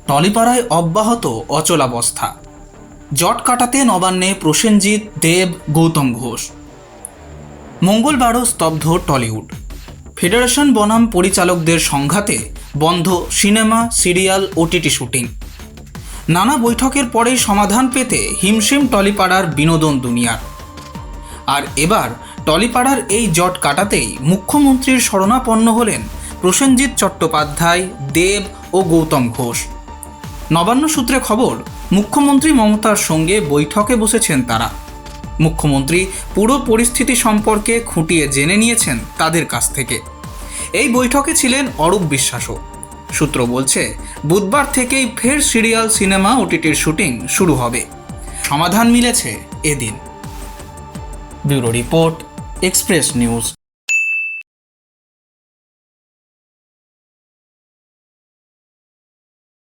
টলিপাড়ায় অব্যাহত অচলাবস্থা। জট কাটাতে নবান্নে প্রসেনজিৎ, দেব, গৌতম ঘোষ। মঙ্গলবারও স্তব্ধ টলিউড। ফেডারেশন বনাম পরিচালকদের সংঘাতে বন্ধ সিনেমা, সিরিয়াল, ওটিটি শুটিং। নানা বৈঠকের পরেই সমাধান পেতে হিমশিম টলিপাড়ার বিনোদন দুনিয়ার। আর এবার টলিপাড়ার এই জট কাটাতেই মুখ্যমন্ত্রীর শরণাপন্ন হলেন প্রসেনজিৎ চট্টোপাধ্যায়, দেব ও গৌতম ঘোষ। নবান্ন সূত্রে খবর, মুখ্যমন্ত্রী মমতার সঙ্গে বৈঠকে বসেছেন তারা। মুখ্যমন্ত্রী পুরো পরিস্থিতি সম্পর্কে খুঁটিয়ে জেনে নিয়েছেন তাদের কাছ থেকে। এই বৈঠকে ছিলেন অরূপ বিশ্বাসও। সূত্র বলছে, বুধবার থেকেই ফের সিরিয়াল, সিনেমা, ওটিটির শুটিং শুরু হবে। সমাধান মিলেছে এদিন। Bureau report, express news.